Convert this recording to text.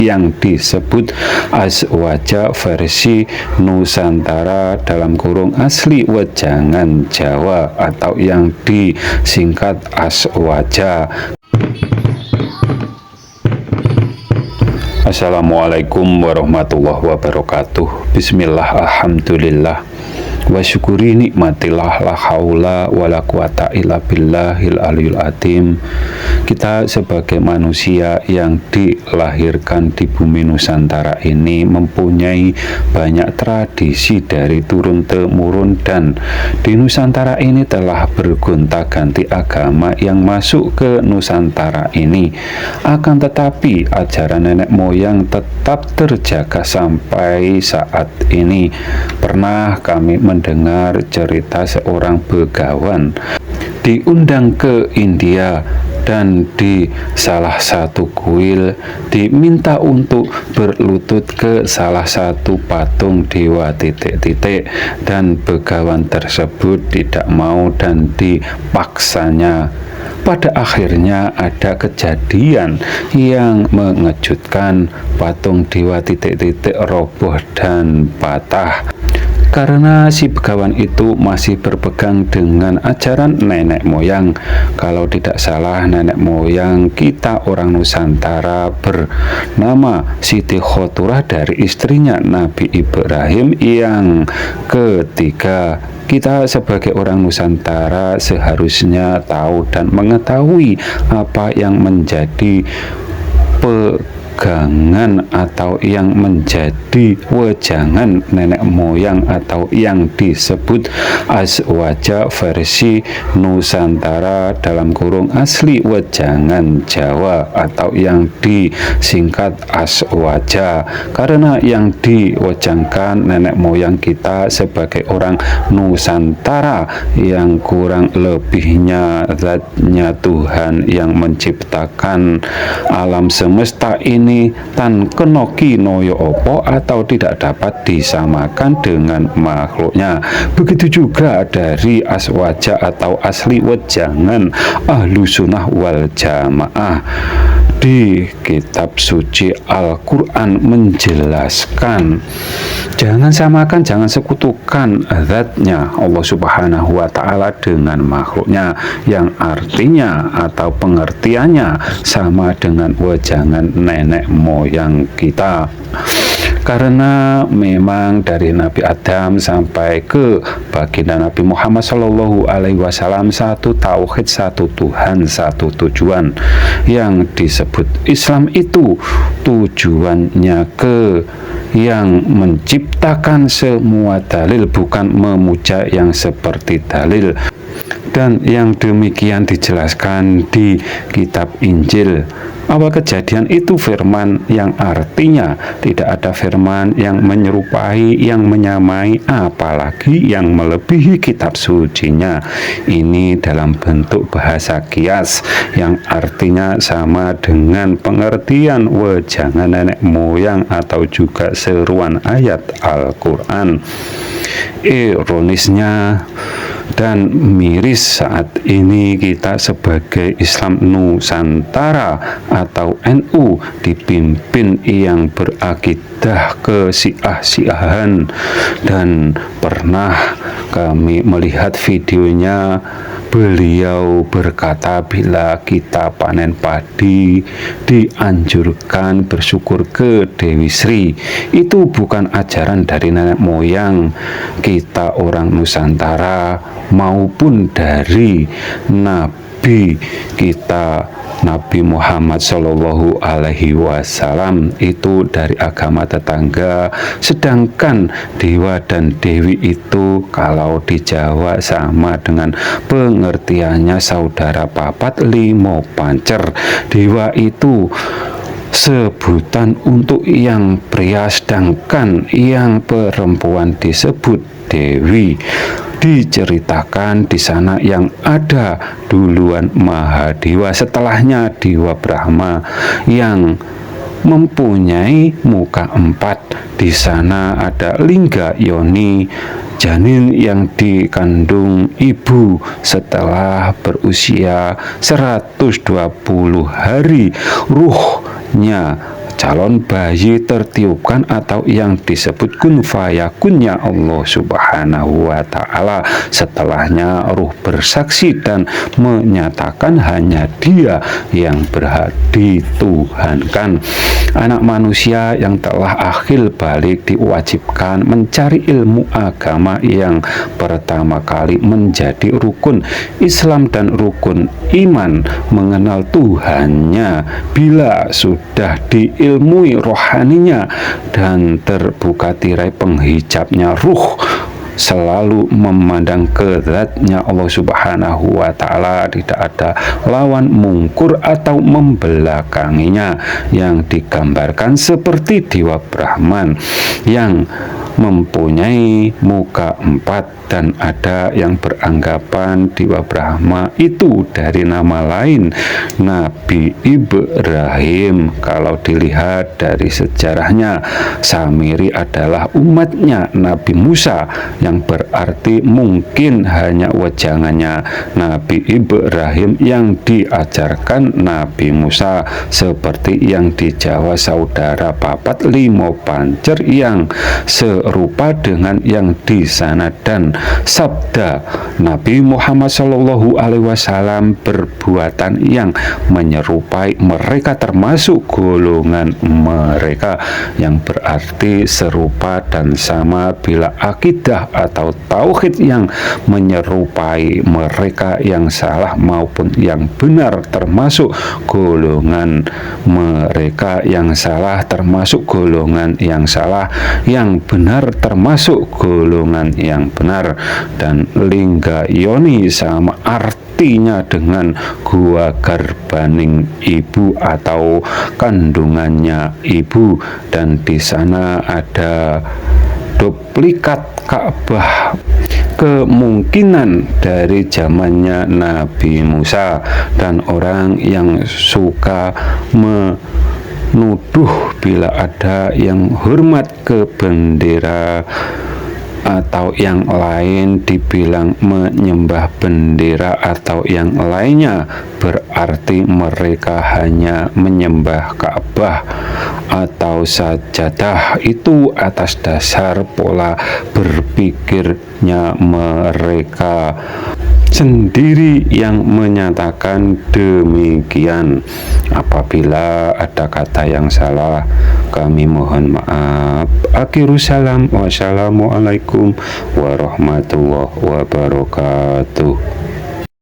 yang disebut Aswaja versi Nusantara dalam kurung asli wejangan Jawa atau yang disingkat Aswaja. Assalamualaikum warahmatullahi wabarakatuh. Bismillah, alhamdulillah, wa syukuri nikmatillah, la haula wa la quwata illa billahil aliyul azim. Kita sebagai manusia yang dilahirkan di bumi Nusantara ini mempunyai banyak tradisi dari turun-temurun, dan di Nusantara ini telah bergonta-ganti agama yang masuk ke Nusantara ini. Akan tetapi ajaran nenek moyang tetap terjaga sampai saat ini. Pernah kami mendengar cerita seorang begawan diundang ke India, dan di salah satu kuil diminta untuk berlutut ke salah satu patung dewa titik-titik, dan begawan tersebut tidak mau dan dipaksanya. Pada akhirnya ada kejadian yang mengejutkan, patung dewa titik-titik roboh dan patah. Karena si begawan itu masih berpegang dengan ajaran nenek moyang. Kalau tidak salah, nenek moyang kita orang Nusantara bernama Siti Khoturah dari istrinya Nabi Ibrahim yang ketiga. Kita sebagai orang Nusantara seharusnya tahu dan mengetahui apa yang menjadi pegangan atau yang menjadi wejangan nenek moyang atau yang disebut Aswaja versi Nusantara dalam kurung asli wejangan Jawa atau yang disingkat Aswaja. Karena yang diwejangkan nenek moyang kita sebagai orang Nusantara yang kurang lebihnya zatnya Tuhan yang menciptakan alam semesta ini tan kenoki noyo opo atau tidak dapat disamakan dengan makhluknya. Begitu juga dari Aswaja atau asli wejangan Ahlu Sunnah wal Jamaah. Di kitab suci Al-Quran menjelaskan, jangan samakan, jangan sekutukan zatnya Allah Subhanahu wa Ta'ala dengan makhluknya, yang artinya atau pengertiannya sama dengan wejangan nenek moyang kita. Karena memang dari Nabi Adam sampai ke baginda Nabi Muhammad Shallallahu Alaihi Wasallam satu tauhid, satu Tuhan, satu tujuan. Yang disebut Islam itu tujuannya ke yang menciptakan semua dalil, bukan memuja yang seperti dalil. Dan yang demikian dijelaskan di kitab Injil. Awal kejadian itu firman, yang artinya tidak ada firman yang menyerupai, yang menyamai, apalagi yang melebihi kitab sucinya. Ini dalam bentuk bahasa kias, yang artinya sama dengan pengertian wejangan nenek moyang atau juga seruan ayat Al-Quran. Ironisnya dan miris, saat ini kita sebagai Islam Nusantara atau NU dipimpin yang berakidah ke-Syiah-Syiahan, dan pernah kami melihat videonya. Beliau berkata, bila kita panen padi dianjurkan bersyukur ke Dewi Sri. Itu bukan ajaran dari nenek moyang kita orang Nusantara maupun dari Nabi kita Nabi Muhammad Shallallahu Alaihi Wasallam. Itu dari agama tetangga. Sedangkan dewa dan dewi itu kalau di Jawa sama dengan pengertiannya saudara papat limo pancer. Dewa itu sebutan untuk yang pria, sedangkan yang perempuan disebut dewi. Diceritakan di sana yang ada duluan Mahadewa, setelahnya Dewa Brahma yang mempunyai muka 4. Di sana ada lingga yoni, janin yang dikandung ibu setelah berusia 120 hari. Ruhnya calon bayi tertiupkan atau yang disebut kun fayakunnya Allah Subhanahu wa Ta'ala. Setelahnya ruh bersaksi dan menyatakan hanya Dia yang berhak dituhankan. Anak manusia yang telah akhir balik diwajibkan mencari ilmu agama yang pertama kali menjadi rukun Islam dan rukun iman, mengenal Tuhannya. Bila sudah diilmui rohaninya dan terbuka tirai penghijabnya ruh, selalu memandang ke zatnya Allah Subhanahu wa Ta'ala, tidak ada lawan mungkur atau membelakanginya, yang digambarkan seperti Dewa Brahman yang mempunyai muka 4, dan ada yang beranggapan Dewa Brahma itu dari nama lain Nabi Ibrahim. Kalau dilihat dari sejarahnya, Samiri adalah umatnya Nabi Musa, yang berarti mungkin hanya wejangannya Nabi Ibrahim yang diajarkan Nabi Musa, seperti yang di Jawa saudara papat limo pancer yang serupa dengan yang di sana. Dan sabda Nabi Muhammad SAW perbuatan yang menyerupai mereka termasuk golongan mereka, yang berarti serupa dan sama. Bila akidah atau tauhid yang menyerupai mereka yang salah maupun yang benar termasuk golongan mereka, yang salah termasuk golongan yang salah, yang benar termasuk golongan yang benar. Dan lingga yoni sama artinya dengan gua garbaning ibu atau kandungannya ibu, dan di sana ada duplikat Ka'bah, kemungkinan dari zamannya Nabi Musa. Dan orang yang suka menuduh bila ada yang hormat ke bendera atau yang lain dibilang menyembah bendera atau yang lainnya, berarti mereka hanya menyembah Ka'bah atau sajadah itu atas dasar pola berpikirnya mereka sendiri yang menyatakan demikian. Apabila ada kata yang salah, kami mohon maaf. Akhirus salam, wassalamualaikum warahmatullahi wabarakatuh.